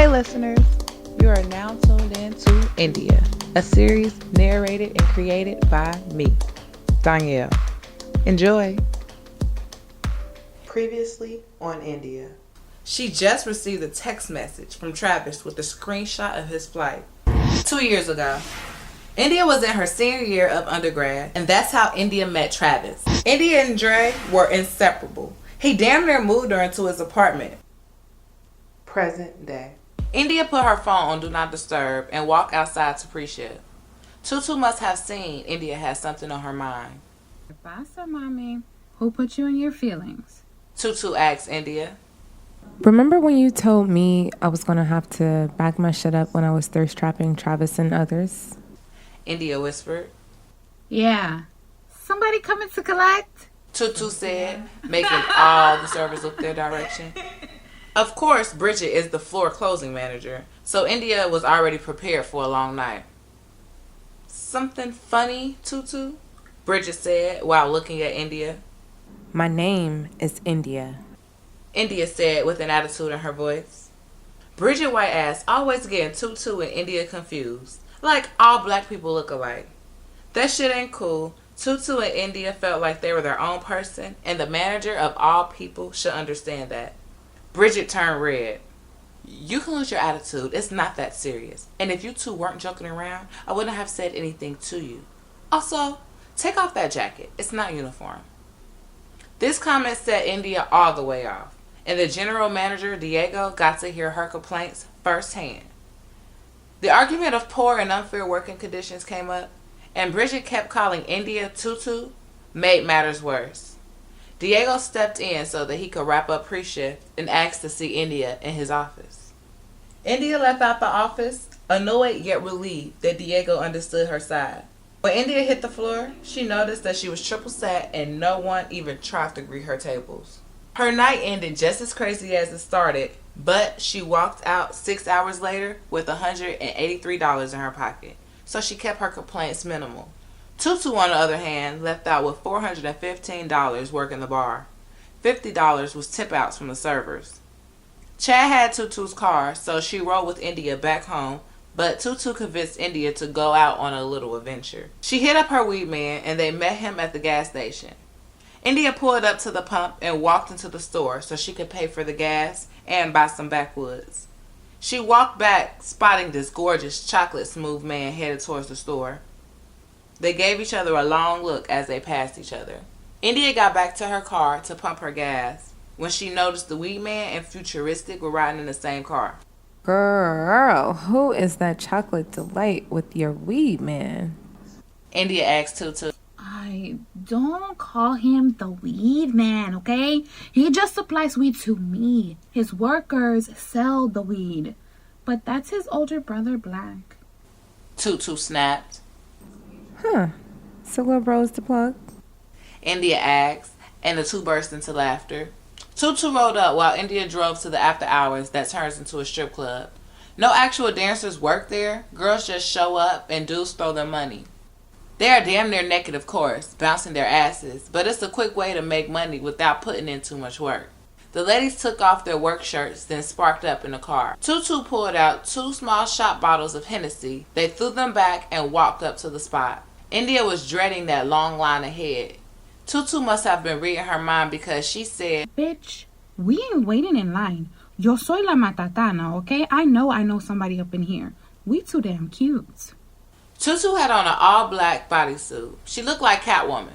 Hey listeners, you are now tuned in to India, a series narrated and created by me, Donielle. Enjoy. Previously on India. She just received a text message from Travis with a screenshot of his flight. 2 years ago, India was in her senior year of undergrad, and that's how India met Travis. India and Dre were inseparable. He damn near moved her into his apartment. Present day. India put her phone on Do Not Disturb and walked outside to pre-shift. Tutu must have seen India had something on her mind. Basta, mommy. Who put you in your feelings? Tutu asked India. Remember when you told me I was going to have to back my shit up when I was thirst trapping Travis and others? India whispered. Yeah. Somebody coming to collect? Tutu said, making all the servers look their direction. Of course, Bridget is the floor closing manager, so India was already prepared for a long night. Something funny, Tutu? Bridget said while looking at India. My name is India. India said with an attitude in her voice. Bridget white ass always getting Tutu and India confused, like all black people look alike. That shit ain't cool. Tutu and India felt like they were their own person, and the manager of all people should understand that. Bridget turned red. You can lose your attitude. It's not that serious. And if you two weren't joking around, I wouldn't have said anything to you. Also, take off that jacket. It's not uniform. This comment set India all the way off, and the general manager, Diego, got to hear her complaints firsthand. The argument of poor and unfair working conditions came up, and Bridget kept calling India Tutu, made matters worse. Diego stepped in so that he could wrap up pre-shift and asked to see India in his office. India left out the office, annoyed yet relieved that Diego understood her side. When India hit the floor, she noticed that she was triple sat and no one even tried to greet her tables. Her night ended just as crazy as it started, but she walked out 6 hours later with $183 in her pocket, so she kept her complaints minimal. Tutu, on the other hand, left out with $415 working the bar. $50 was tip outs from the servers. Chad had Tutu's car, so she rode with India back home, but Tutu convinced India to go out on a little adventure. She hit up her weed man, and they met him at the gas station. India pulled up to the pump and walked into the store so she could pay for the gas and buy some backwoods. She walked back, spotting this gorgeous chocolate smooth man headed towards the store. They gave each other a long look as they passed each other. India got back to her car to pump her gas when she noticed the weed man and Futuristic were riding in the same car. Girl, who is that chocolate delight with your weed man? India asked Tutu. I don't call him the weed man, okay? He just supplies weed to me. His workers sell the weed. But that's his older brother, Black. Tutu snapped. Huh. So what bro's the plug? India asked, and the two burst into laughter. Tutu rolled up while India drove to the after hours that turns into a strip club. No actual dancers work there. Girls just show up and dudes throw them money. They are damn near naked, of course, bouncing their asses, but it's a quick way to make money without putting in too much work. The ladies took off their work shirts, then sparked up in the car. Tutu pulled out 2 small shot bottles of Hennessy. They threw them back and walked up to the spot. India was dreading that long line ahead. Tutu must have been reading her mind because she said, Bitch, we ain't waiting in line. Yo soy la matatana, okay? I know somebody up in here. We too damn cute. Tutu had on an all-black bodysuit. She looked like Catwoman.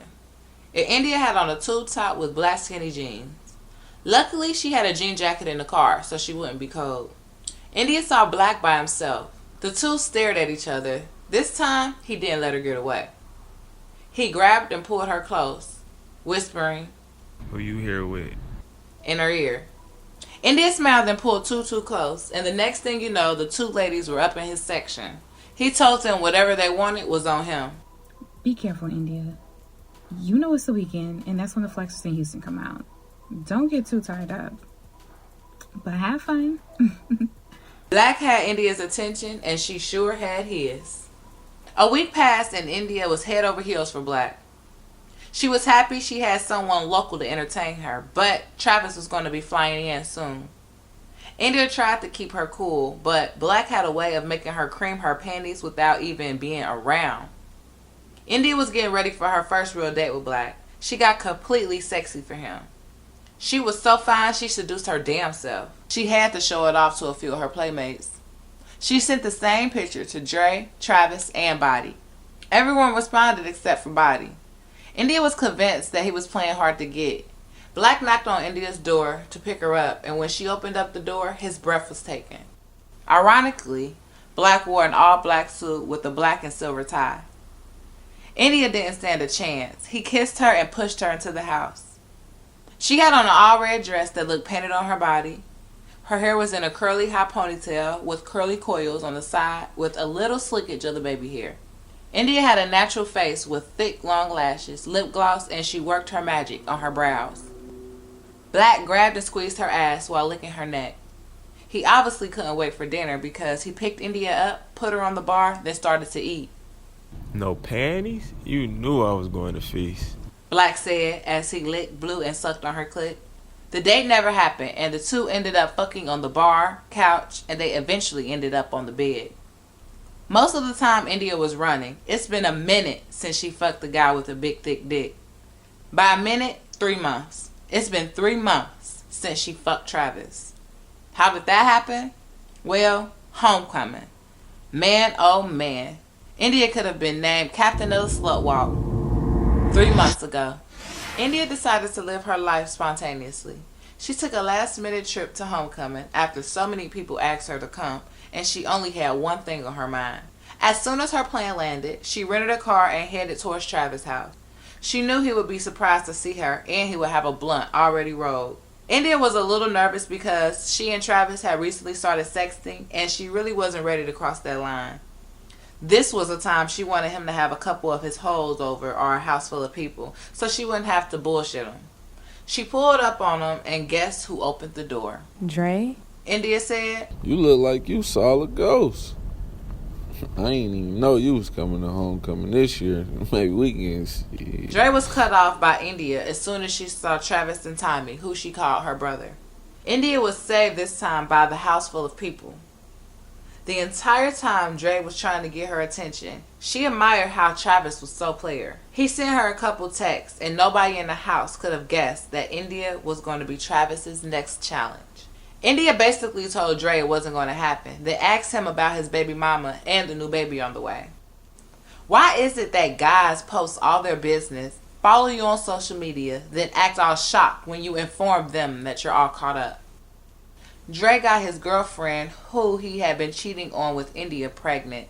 And India had on a tube top with black skinny jeans. Luckily, she had a jean jacket in the car, so she wouldn't be cold. India saw Black by himself. The two stared at each other. This time, he didn't let her get away. He grabbed and pulled her close, whispering, Who you here with? in her ear. India smiled and pulled Tutu close, and the next thing you know, the two ladies were up in his section. He told them whatever they wanted was on him. Be careful, India. You know it's the weekend, and that's when the flexers in Houston come out. Don't get too tied up. But have fun. Black had India's attention, and she sure had his. A week passed, and India was head over heels for Black. She was happy she had someone local to entertain her, but Travis was going to be flying in soon. India tried to keep her cool, but Black had a way of making her cream her panties without even being around. India was getting ready for her first real date with Black. She got completely sexy for him. She was so fine she seduced her damn self. She had to show it off to a few of her playmates. She sent the same picture to Dre, Travis, and Body. Everyone responded except for Body. India was convinced that he was playing hard to get. Black knocked on India's door to pick her up, and when she opened up the door, his breath was taken. Ironically, Black wore an all-black suit with a black and silver tie. India didn't stand a chance. He kissed her and pushed her into the house. She had on an all-red dress that looked painted on her body. Her hair was in a curly high ponytail with curly coils on the side with a little slickage of the baby hair. India had a natural face with thick, long lashes, lip gloss, and she worked her magic on her brows. Black grabbed and squeezed her ass while licking her neck. He obviously couldn't wait for dinner because he picked India up, put her on the bar, then started to eat. No panties? You knew I was going to feast. Black said as he licked, blew, and sucked on her clit. The date never happened, and the two ended up fucking on the bar, couch, and they eventually ended up on the bed. Most of the time India was running. It's been a minute since she fucked the guy with a big thick dick. By a minute, 3 months. It's been 3 months since she fucked Travis. How did that happen? Well, homecoming. Man, oh man. India could have been named Captain of the Slut Walk 3 months ago. India decided to live her life spontaneously. She took a last-minute trip to homecoming after so many people asked her to come, and she only had one thing on her mind. As soon as her plane landed, she rented a car and headed towards Travis' house. She knew he would be surprised to see her, and he would have a blunt already rolled. India was a little nervous because she and Travis had recently started sexting, and she really wasn't ready to cross that line. This was a time she wanted him to have a couple of his hoes over or a house full of people, so she wouldn't have to bullshit him. She pulled up on him, and guess who opened the door? Dre? India said, You look like you saw a ghost. I ain't even know you was coming to homecoming this year. Maybe we can see. Dre was cut off by India as soon as she saw Travis and Tommy, who she called her brother. India was saved this time by the house full of people. The entire time Dre was trying to get her attention, she admired how Travis was so player. He sent her a couple texts, and nobody in the house could have guessed that India was going to be Travis's next challenge. India basically told Dre it wasn't going to happen. They asked him about his baby mama and the new baby on the way. Why is it that guys post all their business, follow you on social media, then act all shocked when you inform them that you're all caught up? Dre got his girlfriend, who he had been cheating on with India, pregnant.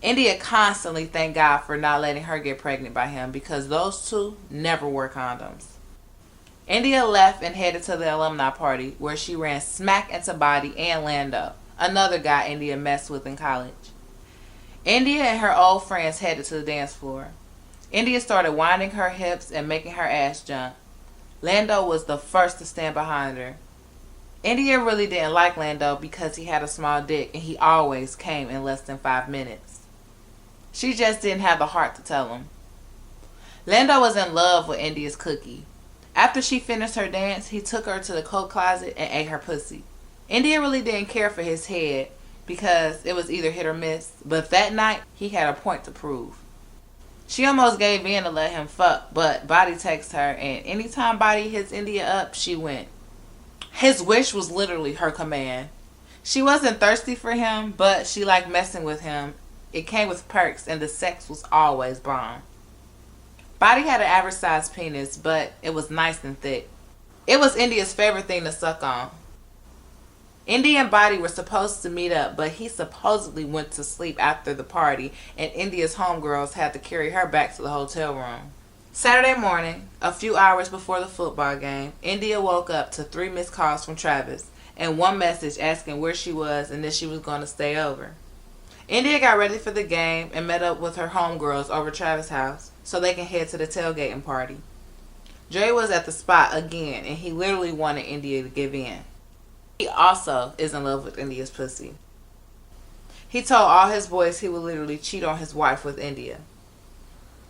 India constantly thanked God for not letting her get pregnant by him because those two never wore condoms. India left and headed to the alumni party where she ran smack into Body and Lando, another guy India messed with in college. India and her old friends headed to the dance floor. India started winding her hips and making her ass jump. Lando was the first to stand behind her. India really didn't like Lando because he had a small dick and he always came in less than 5 minutes. She just didn't have the heart to tell him. Lando was in love with India's cookie. After she finished her dance, he took her to the coat closet and ate her pussy. India really didn't care for his head because it was either hit or miss, but that night he had a point to prove. She almost gave in to let him fuck, but Body texted her, and anytime Body hits India up, she went. His wish was literally her command. She wasn't thirsty for him, but she liked messing with him. It came with perks, and the sex was always bomb. Body had an average sized penis, but it was nice and thick. It was India's favorite thing to suck on. India and Body were supposed to meet up, but he supposedly went to sleep after the party, and India's homegirls had to carry her back to the hotel room. Saturday morning, a few hours before the football game, India woke up to 3 missed calls from Travis and 1 message asking where she was and if she was going to stay over. India got ready for the game and met up with her homegirls over Travis' house so they can head to the tailgating party. Dre was at the spot again, and he literally wanted India to give in. He also is in love with India's pussy. He told all his boys he would literally cheat on his wife with India.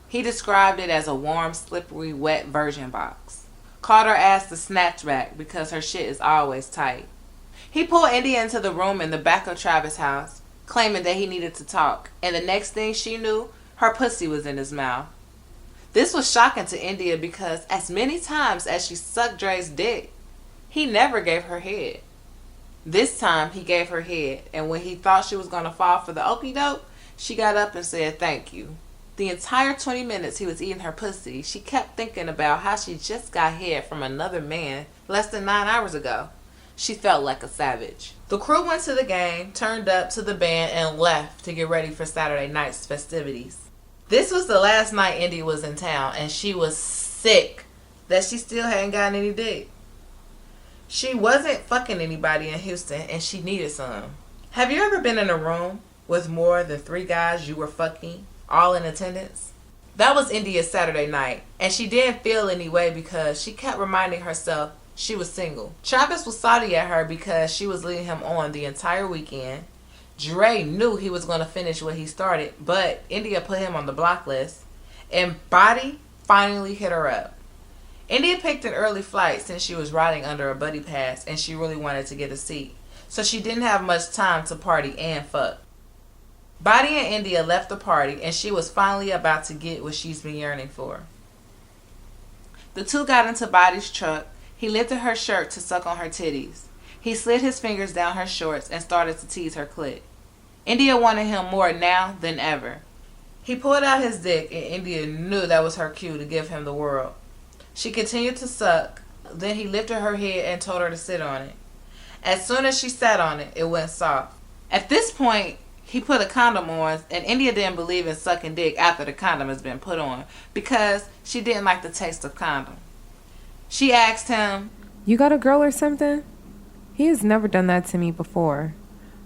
He described it as a warm, slippery, wet virgin box. Called her ass the snatchback because her shit is always tight. He pulled India into the room in the back of Travis' house, claiming that he needed to talk, and the next thing she knew, her pussy was in his mouth. This was shocking to India because as many times as she sucked Dre's dick, he never gave her head. This time he gave her head, and when he thought she was going to fall for the okie doke, she got up and said thank you. The entire 20 minutes he was eating her pussy, she kept thinking about how she just got head from another man less than 9 hours ago. She felt like a savage. The crew went to the game, turned up to the band, and left to get ready for Saturday night's festivities. This was the last night India was in town, and she was sick that she still hadn't gotten any dick. She wasn't fucking anybody in Houston, and she needed some. Have you ever been in a room with more than 3 guys you were fucking, all in attendance? That was India's Saturday night, and she didn't feel any way because she kept reminding herself she was single. Travis was salty at her because she was leading him on the entire weekend. Dre knew he was going to finish what he started, but India put him on the block list, and Body finally hit her up. India picked an early flight since she was riding under a buddy pass and she really wanted to get a seat, so she didn't have much time to party and fuck. Body and India left the party, and she was finally about to get what she's been yearning for. The two got into Body's truck. He lifted her shirt to suck on her titties. He slid his fingers down her shorts and started to tease her clit. India wanted him more now than ever. He pulled out his dick, and India knew that was her cue to give him the world. She continued to suck. Then he lifted her head and told her to sit on it. As soon as she sat on it, it went soft. At this point, he put a condom on, and India didn't believe in sucking dick after the condom has been put on because she didn't like the taste of condom. She asked him, "You got a girl or something? He has never done that to me before.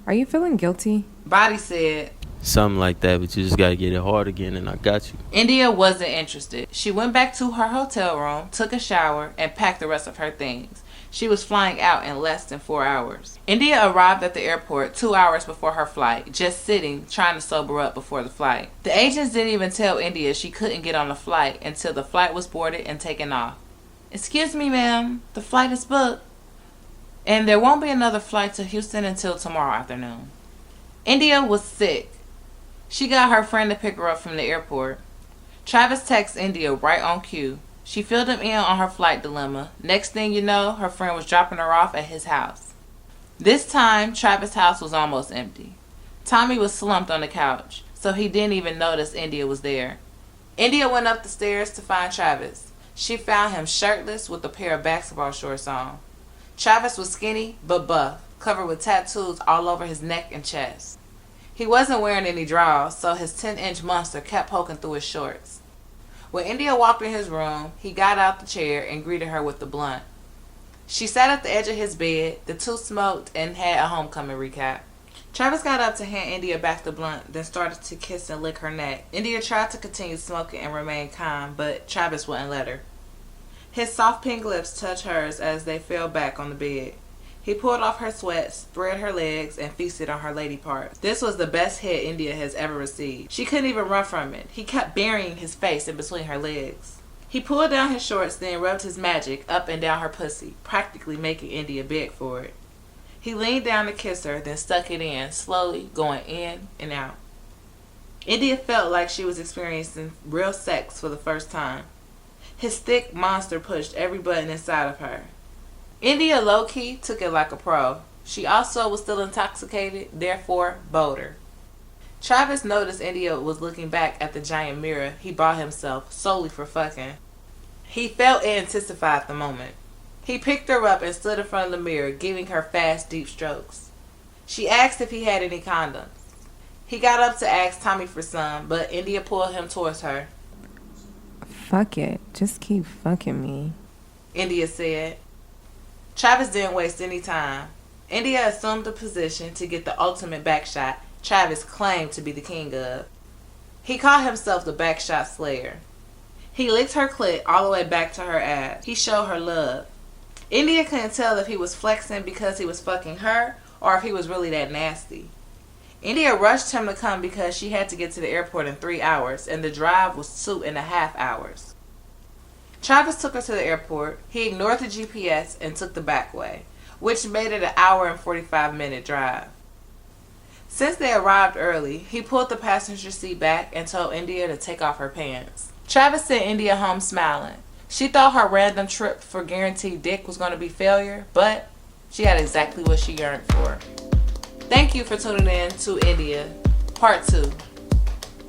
Are you feeling guilty?" Body said, Something like that, but you just gotta get it hard again, and I got you. India wasn't interested. She went back to her hotel room, took a shower, and packed the rest of her things. She was flying out in less than 4 hours. India arrived at the airport 2 hours before her flight, just sitting, trying to sober up before the flight. The agents didn't even tell India she couldn't get on the flight until the flight was boarded and taken off. "Excuse me, ma'am, the flight is booked, and there won't be another flight to Houston until tomorrow afternoon." India was sick. She got her friend to pick her up from the airport. Travis texted India right on cue. She filled him in on her flight dilemma. Next thing you know, her friend was dropping her off at his house. This time, Travis' house was almost empty. Tommy was slumped on the couch, so he didn't even notice India was there. India went up the stairs to find Travis. She found him shirtless with a pair of basketball shorts on. Travis was skinny but buff, covered with tattoos all over his neck and chest. He wasn't wearing any drawers, so his 10-inch monster kept poking through his shorts. When India walked in his room, he got out the chair and greeted her with the blunt. She sat at the edge of his bed. The two smoked and had a homecoming recap. Travis got up to hand India back the blunt, then started to kiss and lick her neck. India tried to continue smoking and remain calm, but Travis wouldn't let her. His soft pink lips touched hers as they fell back on the bed. He pulled off her sweats, spread her legs, and feasted on her lady parts. This was the best hit India has ever received. She couldn't even run from it. He kept burying his face in between her legs. He pulled down his shorts, then rubbed his magic up and down her pussy, practically making India beg for it. He leaned down to kiss her, then stuck it in, slowly going in and out. India felt like she was experiencing real sex for the first time. His thick monster pushed every button inside of her. India low-key took it like a pro. She also was still intoxicated, therefore bolder. Travis noticed India was looking back at the giant mirror he bought himself solely for fucking. He felt it intensified the moment. He picked her up and stood in front of the mirror, giving her fast, deep strokes. She asked if he had any condoms. He got up to ask Tommy for some, but India pulled him towards her. "Fuck it. Just keep fucking me," India said. Travis didn't waste any time. India assumed the position to get the ultimate backshot Travis claimed to be the king of. He called himself the backshot slayer. He licked her clit all the way back to her ass. He showed her love. India couldn't tell if he was flexing because he was fucking her or if he was really that nasty. India rushed him to come because she had to get to the airport in 3 hours, and the drive was 2.5 hours. Travis took her to the airport. He ignored the GPS and took the back way. which made it an hour and 45-minute drive. Since they arrived early, he pulled the passenger seat back and told India to take off her pants. Travis sent India home smiling. She thought her random trip for guaranteed dick was going to be failure, but she had exactly what she yearned for. Thank you for tuning in to India, Part 2.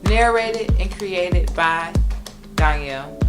Narrated and created by Donielle.